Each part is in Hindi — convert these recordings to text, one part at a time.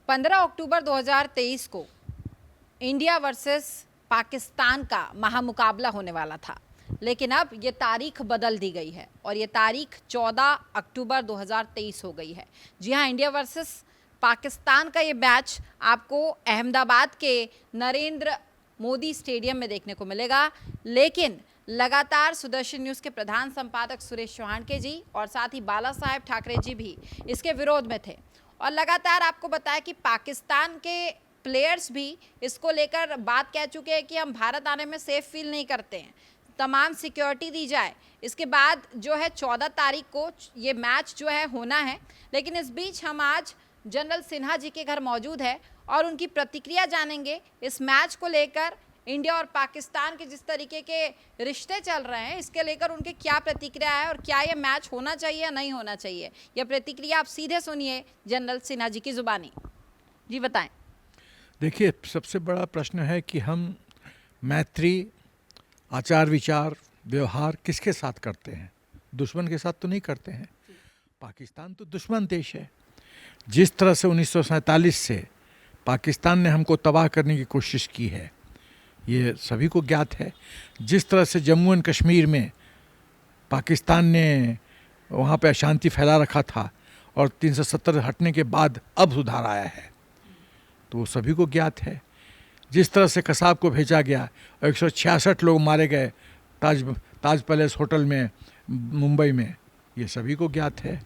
15 अक्टूबर 2023 को इंडिया वर्सेस पाकिस्तान का महामुकाबला होने वाला था, लेकिन अब ये तारीख बदल दी गई है और ये तारीख 14 अक्टूबर 2023 हो गई है। जी हाँ, इंडिया वर्सेस पाकिस्तान का ये मैच आपको अहमदाबाद के नरेंद्र मोदी स्टेडियम में देखने को मिलेगा, लेकिन लगातार सुदर्शन न्यूज़ के प्रधान संपादक सुरेश चौहान जी और साथ ही बाला साहेब ठाकरे जी भी इसके विरोध में थे और लगातार आपको बताया कि पाकिस्तान के प्लेयर्स भी इसको लेकर बात कह चुके हैं कि हम भारत आने में सेफ फील नहीं करते हैं, तमाम सिक्योरिटी दी जाए। इसके बाद जो है 14 तारीख को ये मैच जो है होना है, लेकिन इस बीच हम आज जनरल सिन्हा जी के घर मौजूद है और उनकी प्रतिक्रिया जानेंगे इस मैच को लेकर। इंडिया और पाकिस्तान के जिस तरीके के रिश्ते चल रहे हैं, इसके लेकर उनके क्या प्रतिक्रिया है और क्या ये मैच होना चाहिए या नहीं होना चाहिए, यह प्रतिक्रिया आप सीधे सुनिए जनरल सिन्हा जी की जुबानी। जी बताएं। देखिए, सबसे बड़ा प्रश्न है कि हम मैत्री, आचार विचार, व्यवहार किसके साथ करते हैं? दुश्मन के साथ तो नहीं करते हैं। पाकिस्तान तो दुश्मन देश है। जिस तरह से 1947 से पाकिस्तान ने हमको तबाह करने की कोशिश की है, ये सभी को ज्ञात है। जिस तरह से जम्मू एंड कश्मीर में पाकिस्तान ने वहाँ पे अशांति फैला रखा था और 370 हटने के बाद अब सुधार आया है, तो वो सभी को ज्ञात है। जिस तरह से कसाब को भेजा गया और 166 लोग मारे गए ताज पैलेस होटल में मुंबई में, ये सभी को ज्ञात है।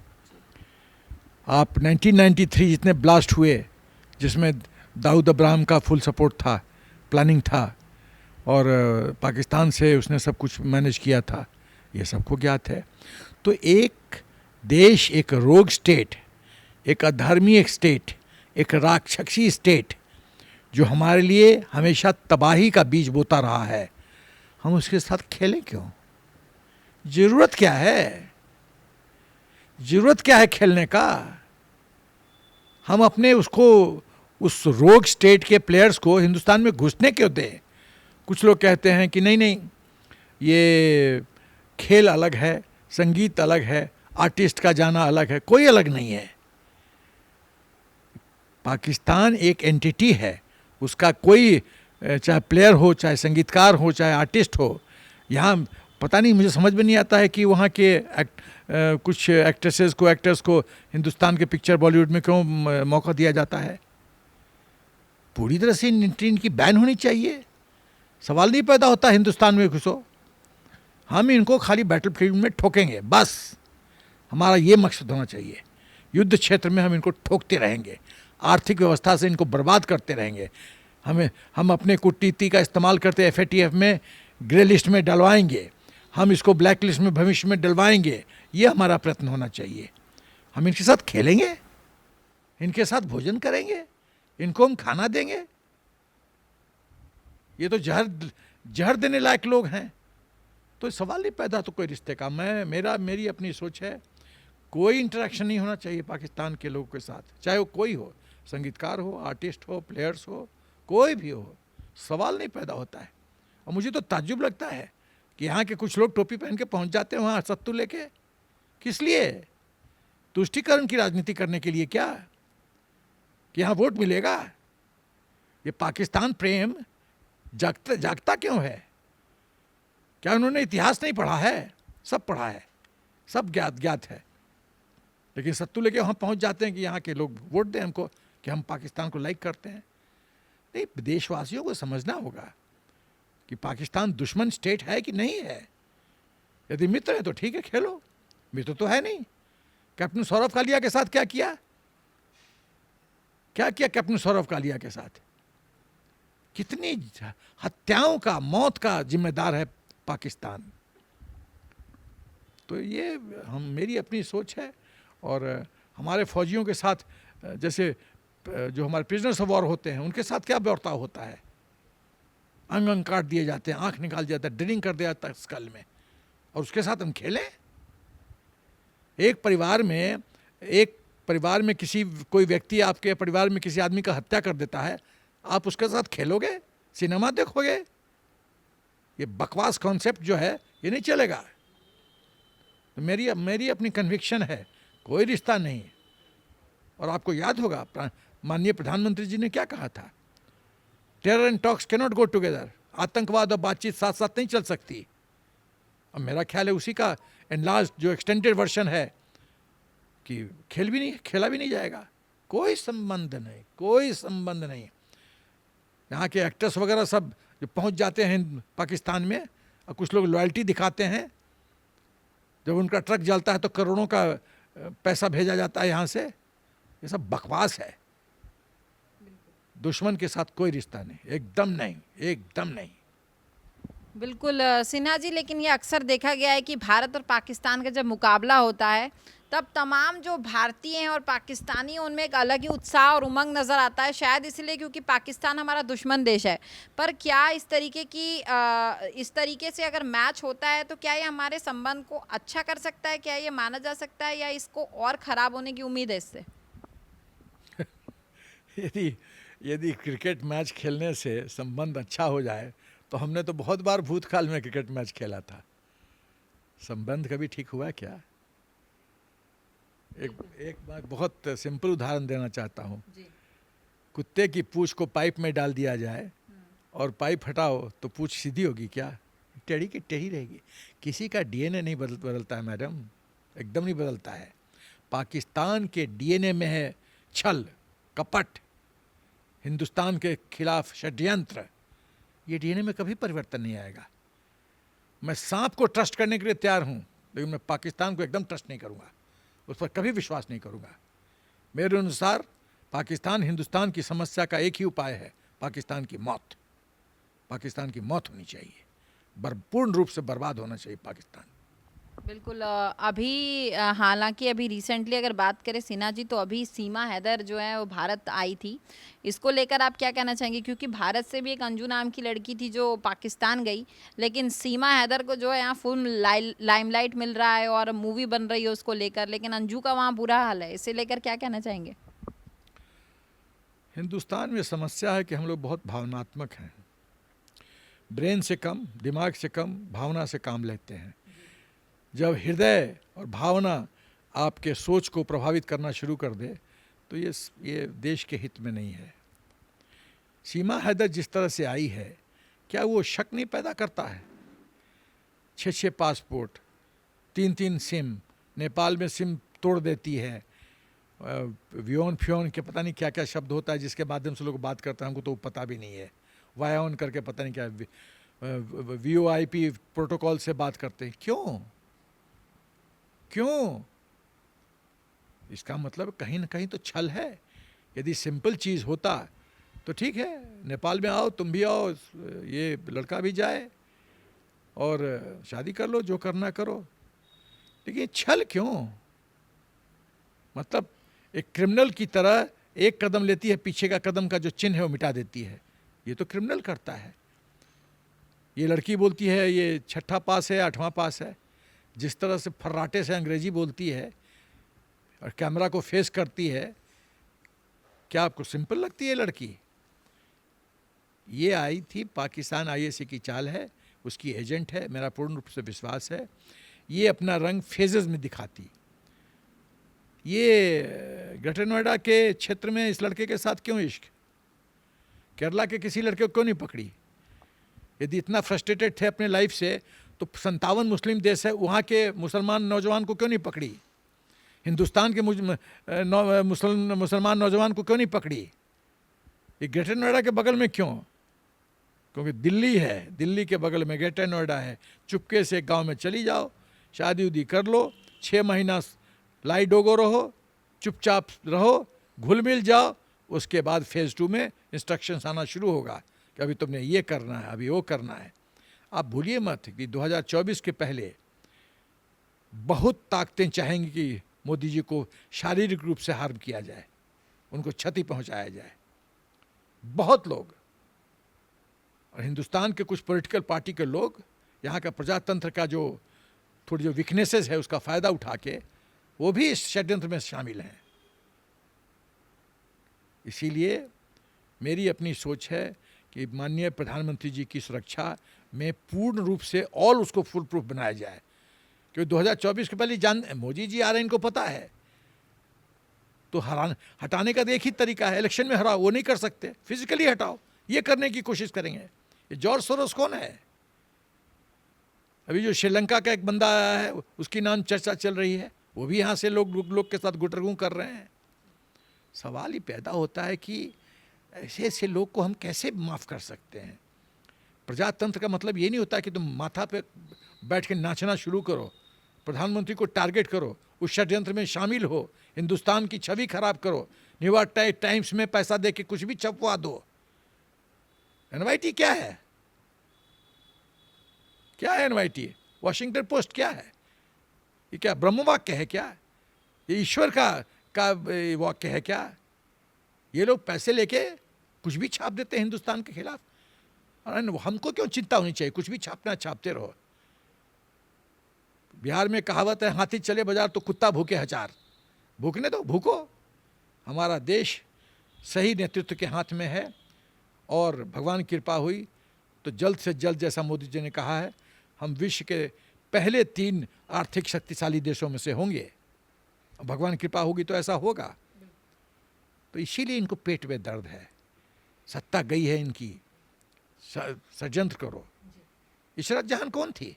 आप 1993 जितने ब्लास्ट हुए, जिसमें दाऊद अब्राहम का फुल सपोर्ट था, प्लानिंग था और पाकिस्तान से उसने सब कुछ मैनेज किया था, ये सबको ज्ञात है। तो एक देश, एक रोग स्टेट, एक अधर्मी स्टेट, एक राक्षसी स्टेट जो हमारे लिए हमेशा तबाही का बीज बोता रहा है, हम उसके साथ खेलें क्यों? ज़रूरत क्या है? ज़रूरत क्या है खेलने का? हम अपने उस रोग स्टेट के प्लेयर्स को हिंदुस्तान में घुसने क्यों दें? कुछ लोग कहते हैं कि नहीं, ये खेल अलग है, संगीत अलग है, आर्टिस्ट का जाना अलग है। कोई अलग नहीं है। पाकिस्तान एक एंटिटी है, उसका कोई, चाहे प्लेयर हो, चाहे संगीतकार हो, चाहे आर्टिस्ट हो, यहाँ पता नहीं, मुझे समझ में नहीं आता है कि वहाँ के कुछ एक्टर्स को हिंदुस्तान के पिक्चर बॉलीवुड में क्यों मौका दिया जाता है। पूरी तरह से इनकी बैन होनी चाहिए। सवाल नहीं पैदा होता हिंदुस्तान में घुसो, हम इनको खाली बैटलफील्ड में ठोकेंगे, बस हमारा ये मकसद होना चाहिए। युद्ध क्षेत्र में हम इनको ठोकते रहेंगे, आर्थिक व्यवस्था से इनको बर्बाद करते रहेंगे। हम अपने कूटनीति का इस्तेमाल करते FATF में ग्रे लिस्ट में डलवाएंगे, हम इसको ब्लैक लिस्ट में भविष्य में डलवाएंगे। ये हमारा प्रयत्न होना चाहिए। हम इनके साथ खेलेंगे, इनके साथ भोजन करेंगे, इनको हम खाना देंगे। ये तो जहर देने लायक लोग हैं। तो सवाल नहीं पैदा तो कोई रिश्ते का। मेरी अपनी सोच है, कोई इंटरेक्शन नहीं होना चाहिए पाकिस्तान के लोगों के साथ, चाहे वो कोई हो, संगीतकार हो, आर्टिस्ट हो, प्लेयर्स हो, कोई भी हो, सवाल नहीं पैदा होता है। और मुझे तो ताज्जुब लगता है कि यहाँ के कुछ लोग टोपी पहन के पहुँच जाते हैं वहाँ सत्तू लेके। किस लिए? तुष्टीकरण की राजनीति करने के लिए क्या? कि यहाँ वोट मिलेगा? ये पाकिस्तान प्रेम जागता क्यों है? क्या उन्होंने इतिहास नहीं पढ़ा है? सब पढ़ा है, सब ज्ञात है, लेकिन सत्तू लेके वहाँ पहुँच जाते हैं कि यहाँ के लोग वोट दें हमको, कि हम पाकिस्तान को लाइक करते हैं। नहीं, देशवासियों को समझना होगा कि पाकिस्तान दुश्मन स्टेट है कि नहीं है। यदि मित्र है तो ठीक है, खेलो। मित्र तो है नहीं। कैप्टन सौरव कालिया के साथ क्या किया कैप्टन सौरव कालिया के साथ? कितनी हत्याओं का, मौत का जिम्मेदार है पाकिस्तान। तो ये मेरी अपनी सोच है। और हमारे फौजियों के साथ, जैसे जो हमारे प्रिजनर्स ऑफ वॉर होते हैं, उनके साथ क्या बर्ताव होता है? अंग काट दिए जाते हैं, आंख निकाल दिया जाता है, ड्रिलिंग कर दिया जाता है स्कल में, और उसके साथ हम खेलें? एक परिवार में कोई व्यक्ति आपके परिवार में किसी आदमी का हत्या कर देता है, आप उसके साथ खेलोगे? सिनेमा देखोगे? ये बकवास कॉन्सेप्ट जो है, ये नहीं चलेगा। तो मेरी अपनी कन्विक्शन है, कोई रिश्ता नहीं। और आपको याद होगा माननीय प्रधानमंत्री जी ने क्या कहा था, terror and talks cannot go together, आतंकवाद और बातचीत साथ साथ नहीं चल सकती। और मेरा ख्याल है उसी का एनलार्ज जो एक्सटेंडेड वर्जन है कि खेला भी नहीं जाएगा। कोई संबंध नहीं, कोई संबंध नहीं। यहाँ के एक्टर्स वगैरह सब जो पहुँच जाते हैं पाकिस्तान में, और कुछ लोग लॉयल्टी दिखाते हैं, जब उनका ट्रक जलता है तो करोड़ों का पैसा भेजा जाता है यहाँ से। ये सब बकवास है। दुश्मन के साथ कोई रिश्ता नहीं, एकदम नहीं, एकदम नहीं। बिल्कुल सिन्हा जी, लेकिन ये अक्सर देखा गया है कि भारत और पाकिस्तान का जब मुकाबला होता है तब तमाम जो भारतीय हैं और पाकिस्तानी हैं उनमें एक अलग ही उत्साह और उमंग नज़र आता है, शायद इसलिए क्योंकि पाकिस्तान हमारा दुश्मन देश है। पर क्या इस तरीके से अगर मैच होता है तो क्या ये हमारे संबंध को अच्छा कर सकता है, क्या ये माना जा सकता है, या इसको और ख़राब होने की उम्मीद है इससे? यदि क्रिकेट मैच खेलने से संबंध अच्छा हो जाए तो हमने तो बहुत बार भूतकाल में क्रिकेट मैच खेला था। संबंध कभी ठीक हुआ क्या? एक बार बहुत सिंपल उदाहरण देना चाहता हूँ। कुत्ते की पूंछ को पाइप में डाल दिया जाए और पाइप हटाओ तो पूंछ सीधी होगी क्या? टेढ़ी की टेढ़ी रहेगी। किसी का डीएनए नहीं बदलता है मैडम, एकदम नहीं बदलता है। पाकिस्तान के डीएनए में है छल, कपट, हिंदुस्तान के खिलाफ षड्यंत्र। ये डीएनए में कभी परिवर्तन नहीं आएगा। मैं सांप को ट्रस्ट करने के लिए तैयार हूँ, लेकिन मैं पाकिस्तान को एकदम ट्रस्ट नहीं करूँगा, उस पर कभी विश्वास नहीं करूँगा। मेरे अनुसार पाकिस्तान हिंदुस्तान की समस्या का एक ही उपाय है, पाकिस्तान की मौत। पाकिस्तान की मौत होनी चाहिए, पूर्ण रूप से बर्बाद होना चाहिए पाकिस्तान। बिल्कुल अभी हालांकि अभी रिसेंटली अगर बात करें सिन्हा जी, तो अभी सीमा हैदर जो है वो भारत आई थी। इसको लेकर आप क्या कहना चाहेंगे? क्योंकि भारत से भी एक अंजू नाम की लड़की थी जो पाकिस्तान गई, लेकिन सीमा हैदर को जो है यहाँ फुल लाइमलाइट मिल रहा है और मूवी बन रही है उसको लेकर, लेकिन अंजू का वहाँ बुरा हाल है। इसे लेकर क्या कहना चाहेंगे? हिंदुस्तान में समस्या है कि हम लोग बहुत भावनात्मक हैं। ब्रेन से कम, दिमाग से कम, भावना से काम लेते हैं। जब हृदय और भावना आपके सोच को प्रभावित करना शुरू कर दे तो ये देश के हित में नहीं है। सीमा हैदर जिस तरह से आई है, क्या वो शक नहीं पैदा करता है? 6 पासपोर्ट, 3 सिम, नेपाल में सिम तोड़ देती है, व्योन फ्योन के पता नहीं क्या क्या शब्द होता है जिसके माध्यम से लोग बात करते हैं, हमको तो पता भी नहीं है। वायोन करके पता नहीं क्या, VoIP प्रोटोकॉल से बात करते हैं। क्यों? इसका मतलब कहीं ना कहीं तो छल है। यदि सिंपल चीज़ होता तो ठीक है, नेपाल में आओ, तुम भी आओ, ये लड़का भी जाए और शादी कर लो, जो करना करो। लेकिन छल क्यों? मतलब एक क्रिमिनल की तरह एक कदम लेती है, पीछे का कदम का जो चिन्ह है वो मिटा देती है। ये तो क्रिमिनल करता है। ये लड़की बोलती है ये 6ठा पास है, 8वां पास है। जिस तरह से फर्राटे से अंग्रेजी बोलती है और कैमरा को फेस करती है, क्या आपको सिंपल लगती है लड़की? ये आई थी पाकिस्तान IAC की चाल है, उसकी एजेंट है, मेरा पूर्ण रूप से विश्वास है। ये अपना रंग फेजेस में दिखाती। ये ग्रेटर नोएडा के क्षेत्र में इस लड़के के साथ क्यों इश्क? केरला के किसी लड़के को क्यों नहीं पकड़ी? यदि इतना फ्रस्ट्रेटेड थे अपने लाइफ से तो 57 मुस्लिम देश है, वहाँ के मुसलमान नौजवान को क्यों नहीं पकड़ी? हिंदुस्तान के मुसलमान नौजवान को क्यों नहीं पकड़ी? ये ग्रेटर नोएडा के बगल में क्यों? क्योंकि दिल्ली है, दिल्ली के बगल में ग्रेटर नोएडा है। चुपके से गांव में चली जाओ, शादी उदी कर लो, 6 महीना लाई डोगो रहो, चुपचाप रहो, घुल मिल जाओ। उसके बाद फेज़ 2 में इंस्ट्रक्शंस आना शुरू होगा कि अभी तुमने ये करना है, अभी वो करना है। आप भूलिए मत कि 2024 के पहले बहुत ताकतें चाहेंगी कि मोदी जी को शारीरिक रूप से हार्म किया जाए, उनको क्षति पहुंचाया जाए। बहुत लोग, और हिंदुस्तान के कुछ पॉलिटिकल पार्टी के लोग यहाँ का प्रजातंत्र का जो थोड़ी जो वीकनेसेस है उसका फ़ायदा उठा के वो भी इस षड्यंत्र में शामिल हैं। इसीलिए मेरी अपनी सोच है कि माननीय प्रधानमंत्री जी की सुरक्षा में पूर्ण रूप से और उसको फुल प्रूफ बनाया जाए। क्योंकि 2024 के पहले मोदी जी आ रहे हैं, इनको पता है तो हटाने का तो एक ही तरीका है, इलेक्शन में हराओ। वो नहीं कर सकते, फिजिकली हटाओ। ये करने की कोशिश करेंगे। ये जॉर्ज सोरोस कौन है? अभी जो श्रीलंका का एक बंदा आया है, उसकी नाम चर्चा चल रही है, वो भी यहाँ से लोग के साथ गुटरगू कर रहे हैं। सवाल ही पैदा होता है कि ऐसे ऐसे लोग को हम कैसे माफ़ कर सकते हैं? प्रजातंत्र का मतलब ये नहीं होता कि तुम माथा पे बैठ के नाचना शुरू करो, प्रधानमंत्री को टारगेट करो, उस षड्यंत्र में शामिल हो, हिंदुस्तान की छवि खराब करो, न्यूयॉर्क टाइम्स में पैसा दे के कुछ भी छपवा दो। एनवाईटी क्या है? क्या है एनवाईटी? वॉशिंगटन पोस्ट क्या है? ये क्या ब्रह्म वाक्य है क्या? ये ईश्वर का वाक्य है क्या? ये लोग पैसे लेके कुछ भी छाप देते हैं हिंदुस्तान के खिलाफ। और हमको क्यों चिंता होनी चाहिए? कुछ भी छापना, छापते रहो। बिहार में कहावत है, हाथी चले बाजार तो कुत्ता भूखे हजार। भूखने दो, भूखो। हमारा देश सही नेतृत्व के हाथ में है, और भगवान की कृपा हुई तो जल्द से जल्द, जैसा मोदी जी ने कहा है, हम विश्व के पहले 3 आर्थिक शक्तिशाली देशों में से होंगे। भगवान की कृपा होगी तो ऐसा होगा। तो इसीलिए इनको पेट में दर्द है, सत्ता गई है इनकी, षड्यंत्र करो। इशरत जहां कौन थी?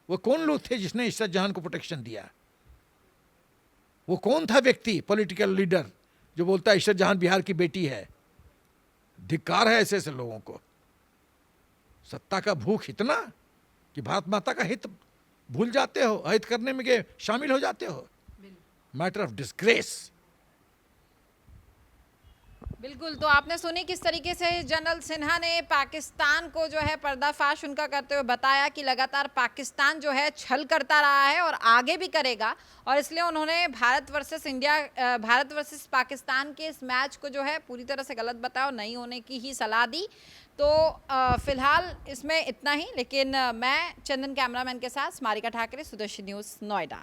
वो कौन लोग थे जिसने इशरत जहां को प्रोटेक्शन दिया? वो कौन था व्यक्ति, पॉलिटिकल लीडर, जो बोलता है इशरत जहां बिहार की बेटी है? धिक्कार है ऐसे ऐसे लोगों को। सत्ता का भूख इतना कि भारत माता का हित भूल जाते हो, अहित करने में के शामिल हो जाते हो। Matter of disgrace. बिल्कुल। तो आपने सुनी किस तरीके से जनरल सिन्हा ने पाकिस्तान को जो है पर्दाफाश उनका करते हुए बताया कि लगातार पाकिस्तान जो है छल करता रहा है और आगे भी करेगा, और इसलिए उन्होंने भारत वर्सेस पाकिस्तान के इस मैच को जो है पूरी तरह से गलत बताया और नहीं होने की ही सलाह दी। तो फिलहाल इसमें इतना ही, लेकिन मैं चंदन कैमरामैन के साथ स्मारिका ठाकरे, सुदर्शन न्यूज़, नोएडा।